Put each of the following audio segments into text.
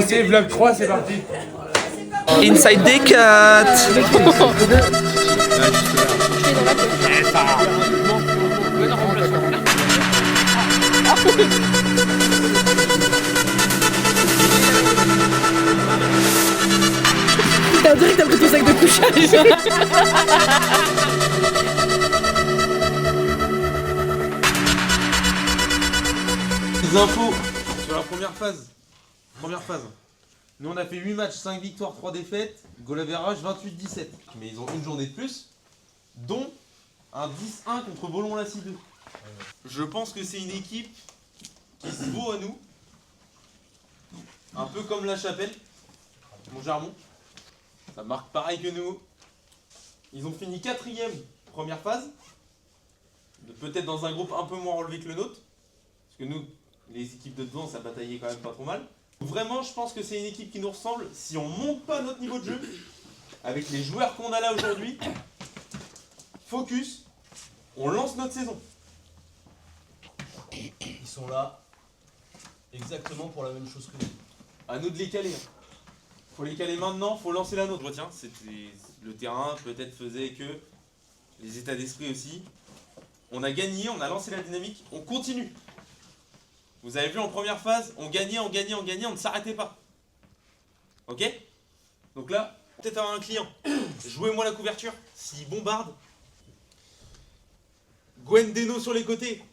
C'est vlog 3, c'est parti. Inside des 4. On dirait que t'as pris ton sac de couchage. Des infos sur la première phase. Nous on a fait 8 matchs, 5 victoires, 3 défaites, goal average 28-17. Mais ils ont une journée de plus, dont un 10-1 contre Bollon-Lacy 2. Je pense que c'est une équipe qui se vaut à nous. Un peu comme La Chapelle, mon Jarmon. Ça marque pareil que nous. Ils ont fini 4ème première phase. Peut-être dans un groupe un peu moins relevé que le nôtre. Parce que nous, les équipes de devant, ça bataillait quand même pas trop mal. Vraiment, je pense que c'est une équipe qui nous ressemble. Si on monte pas notre niveau de jeu, avec les joueurs qu'on a là aujourd'hui, focus, on lance notre saison. Ils sont là exactement pour la même chose que nous. À nous de les caler. Faut les caler maintenant, faut lancer la nôtre. Tiens, c'était le terrain, peut-être faisait que les états d'esprit aussi. On a gagné, on a lancé la dynamique, on continue. Vous avez vu en première phase, on gagnait, on ne s'arrêtait pas. Ok? Donc là, peut-être avoir un client. Jouez-moi la couverture, s'il bombarde. Gwen Deno sur les côtés.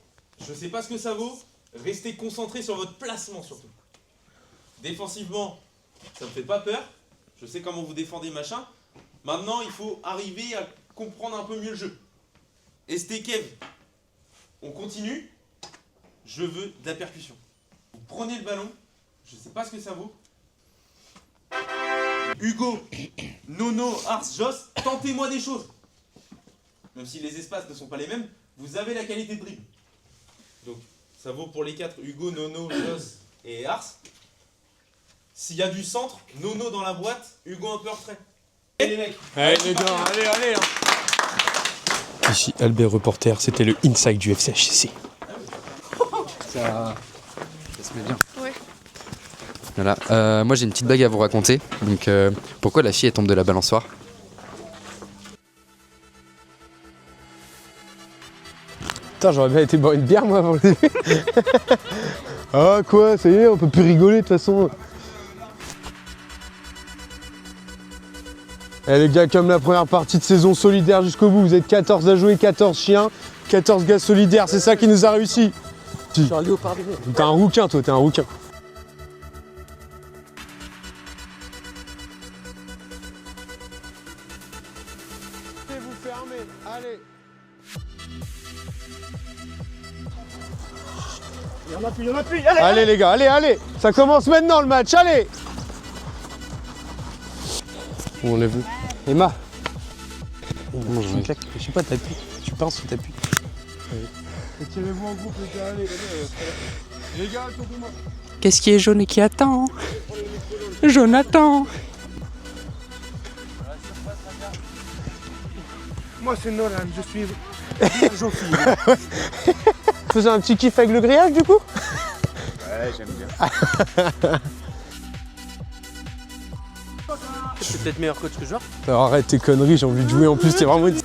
Je sais pas ce que ça vaut. Restez concentrés sur votre placement surtout. Défensivement, ça me fait pas peur. Je sais comment vous défendez, machin. Maintenant, il faut arriver à comprendre un peu mieux le jeu. Kev, on continue. Je veux de la percussion. Vous prenez le ballon. Je sais pas ce que ça vaut. Hugo, Nono, Ars, Joss, tentez-moi des choses. Même si les espaces ne sont pas les mêmes, vous avez la qualité de dribble. Donc, ça vaut pour les 4, Hugo, Nono, Joss et Ars. S'il y a du centre, Nono dans la boîte, Hugo un peu en retrait. Allez les mecs. Allez les gars, allez. Ici Albert Reporter, c'était le Inside du FCHCC. Ça se met bien. Ouais. Voilà. Moi j'ai une petite blague à vous raconter. Donc pourquoi la fille elle tombe de la balançoire? Putain, j'aurais bien été boire une bière moi avant le début. Ah quoi, ça y est, on peut plus rigoler de toute façon. Eh les gars, comme la première partie de saison solidaire jusqu'au bout, vous êtes 14 à jouer, 14 chiens, 14 gars solidaires, c'est ça qui nous a réussi. Je suis un léopard bébé. T'es un rouquin toi, t'es un rouquin. Vous fermez, allez. Il y en a plus, allez. Allez les gars, allez. Ça commence maintenant le match, allez. On l'a vu. Emma. Je me claque. Je sais pas, t'appuies. Tu pinces ou t'appuies. Tirez-vous en groupe les gars, allez. Les gars, autour de moi. Qu'est-ce qui est jaune et qui attend? Jonathan. Moi c'est Nolan, je suis Jofi. Faisais un petit kiff avec le grillage du coup? Ouais, j'aime bien. Je suis peut-être meilleur coach que joueur. Alors arrête tes conneries, j'ai envie de jouer en plus, t'es vraiment une...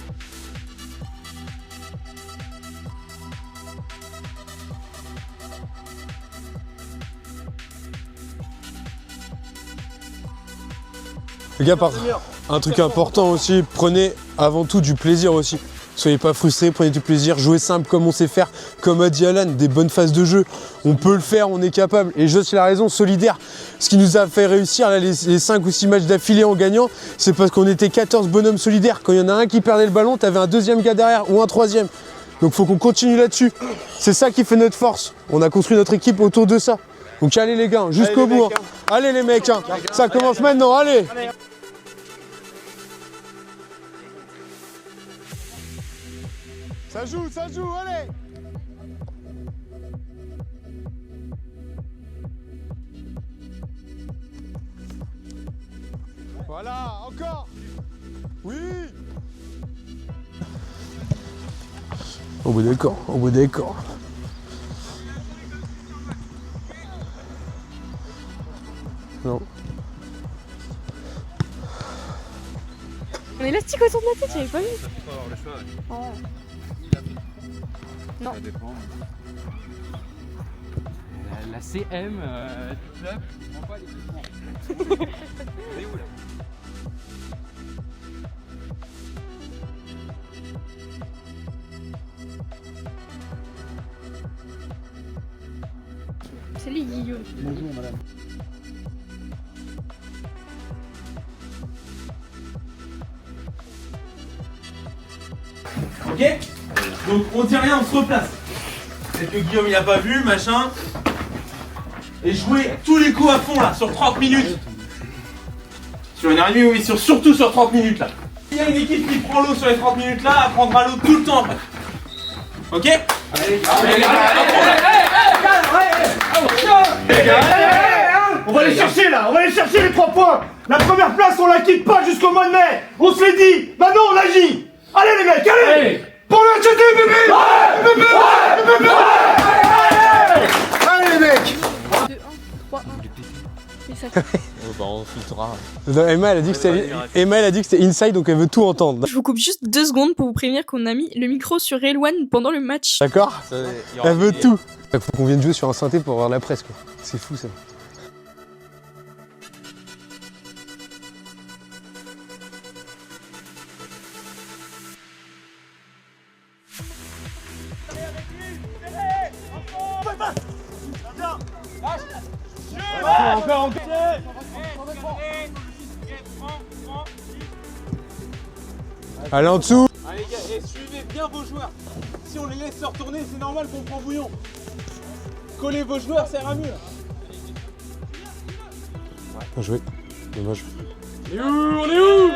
Les gars, un truc important aussi, prenez avant tout du plaisir aussi. Soyez pas frustrés, prenez du plaisir, jouez simple comme on sait faire, comme a dit Alan, des bonnes phases de jeu. On peut le faire, on est capable. Et Joss, il a raison, solidaire. Ce qui nous a fait réussir là, les 5 ou 6 matchs d'affilée en gagnant, c'est parce qu'on était 14 bonhommes solidaires. Quand il y en a un qui perdait le ballon, t'avais un deuxième gars derrière ou un troisième. Donc faut qu'on continue là-dessus. C'est ça qui fait notre force. On a construit notre équipe autour de ça. Donc allez les gars, jusqu'au bout. Allez les mecs, ça commence maintenant, allez. Ça joue, allez! Voilà, encore! Oui! Au bout des corps. Non, petit coton de la tête, j'avais pas vu. Ça faut avoir le choix. Ouais. Ah ouais. Non. Ça dépend. La CM du club, je prends pas les vêtements. Elle est où là? Salut Guillaume. Bonjour madame. Ok. Donc on dit rien, on se replace. C'est que Guillaume il a pas vu, machin. Et jouer tous les coups à fond là, sur 30 minutes. Sur une heure et demie, oui, surtout sur 30 minutes là. Il y a une équipe qui prend l'eau sur les 30 minutes là, elle prendra l'eau tout le temps après. Ok? On va aller chercher là, on va aller chercher les 3 points. La première place, on la quitte pas jusqu'au mois de mai. On se l'est dit, maintenant on agit. Allez les mecs, allez, pour le HT, bébé. Allez les mecs. 2, 1, 3, 1. Et ça on filtrera. Emma, elle a dit que c'était inside, donc elle veut tout entendre. Je vous coupe juste 2 secondes pour vous prévenir qu'on a mis le micro sur Elwan pendant le match. D'accord? Elle veut tout. Faut qu'on vienne jouer sur un synthé pour avoir la presse, quoi. C'est fou ça. Encore. Allez en dessous. Allez les gars, suivez bien vos joueurs. Si on les laisse se retourner, c'est normal qu'on prend bouillon. Collez vos joueurs, ça ira mieux. Bien joué. Dommage. On est où?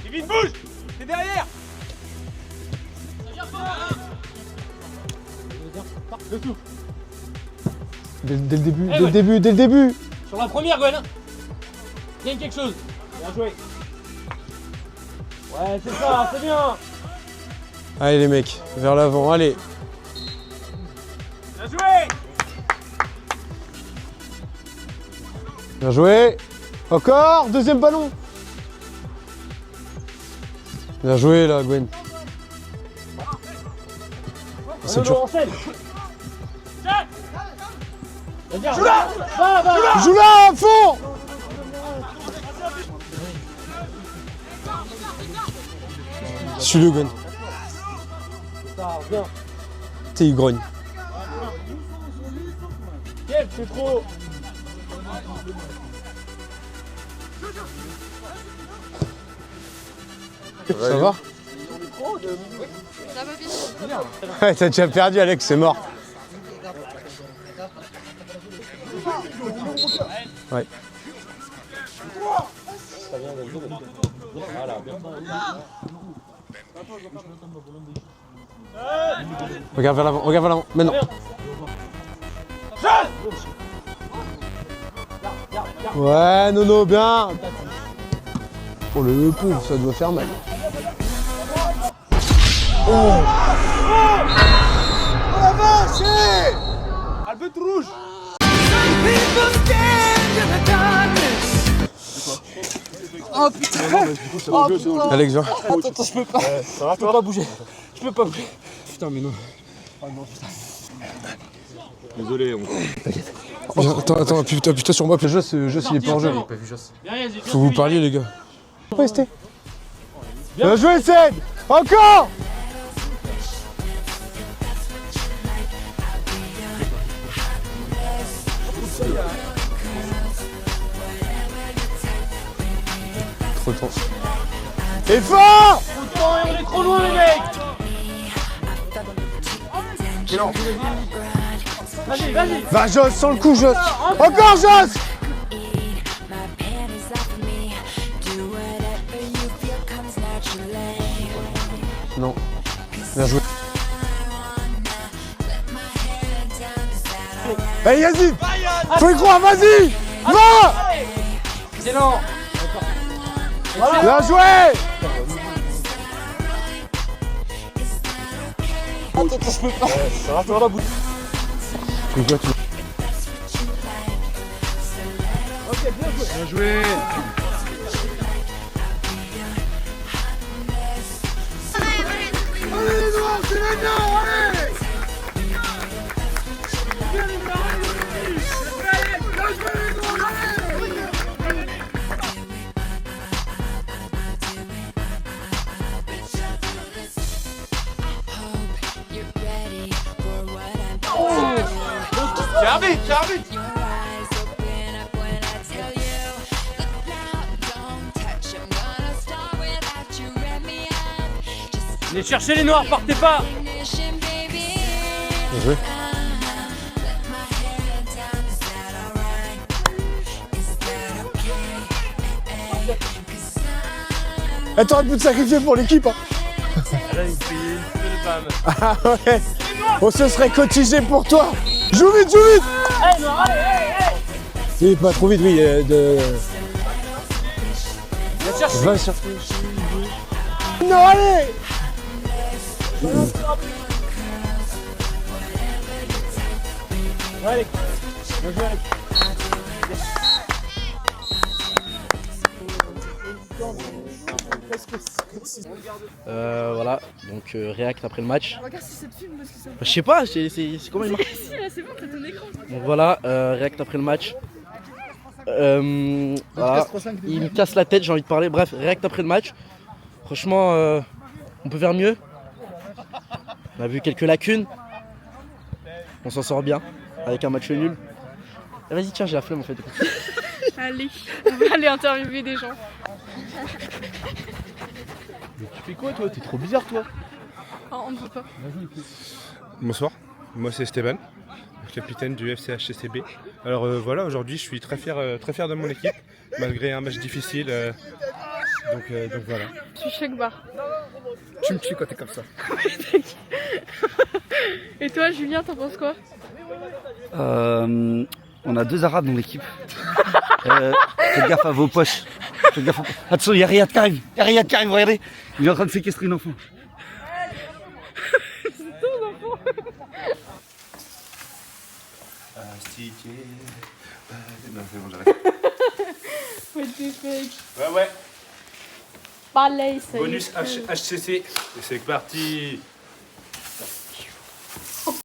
Kevin, bouge. T'es derrière. Dessous. Dès le début. Sur la première, Gwen. Gagne quelque chose. Bien joué. Ouais, c'est ça, c'est bien. Allez les mecs, vers l'avant, allez. Bien joué. Bien joué. Encore, deuxième ballon. Bien joué là, Gwen. C'est dur. Joue là. Joue là, à fond. Suis-le, Gwen. T'es il grogne. Kev, c'est trop. Ça va? Ça va bien. Ouais, t'as déjà perdu, Alex, c'est mort. Ouais. Regarde vers l'avant, maintenant. Ouais, Nono, bien. Oh le pauvre, ça doit faire mal. Oh la vache! Albert rouge. Oh putain! Alex, viens. Attends, je peux pas. Je peux pas bouger. Je peux pas bouger. Putain, mais non. Désolé, Viens, attends, appuie-toi sur moi. Joss, il est pas en jeu. Faut que vous parliez, les gars. Restez. Bien joué, Ced. Encore. Trop de temps. Et fort! on est trop loin, les mecs. Vas-y. Va, Joss, sans le coup, Joss. Encore, Joss. Non. Bien joué. Allez, Yazid. Faut y croire, vas-y. Va. Excellent! Bien joué. Attends, je peux pas. Tu veux quoi, tu... Bien joué. Venez chercher les noirs, partez pas. Bien joué. Eh, t'aurais pu te sacrifier pour l'équipe. Hein. Ah ouais. On se serait cotisé pour toi. Joue vite, joue vite. Oui, pas trop vite, oui. Va chercher. Non, allez. Allez. Bien joué, Alex. Voilà, donc React après le match. Regarde si ça te filme parce que ça. Je sais pas, c'est comment il marche. Si, là c'est bon, t'as ton écran. Donc voilà, React après le match. Voilà. Il me casse la tête, j'ai envie de parler. Bref, React après le match. Franchement, on peut faire mieux. On a vu quelques lacunes. On s'en sort bien avec un match nul. Ah, vas-y, tiens, j'ai la flemme en fait. Allez, on va aller interviewer des gens. Tu fais quoi toi? T'es trop bizarre toi. Oh, on ne peut pas. Bonsoir, moi c'est Esteban, capitaine du FCHCCB. Alors voilà, aujourd'hui je suis très fier de mon équipe, malgré un match difficile. Donc voilà. Tu choques barre. Tu me tues quand t'es comme ça. Et toi, Julien, t'en penses quoi? On a 2 Arabes dans l'équipe. Faites gaffe à vos poches. Faites gaffe. Attention, il y a Riyad qui arrive. Il y a Riyad qui arrive, regardez. Il est en train de séquestrer une enfant. C'est ton enfant. Non, c'est bon, j'arrête. What the fuck. Ouais. Balai, ça y est. Bonus HCC. Et c'est parti.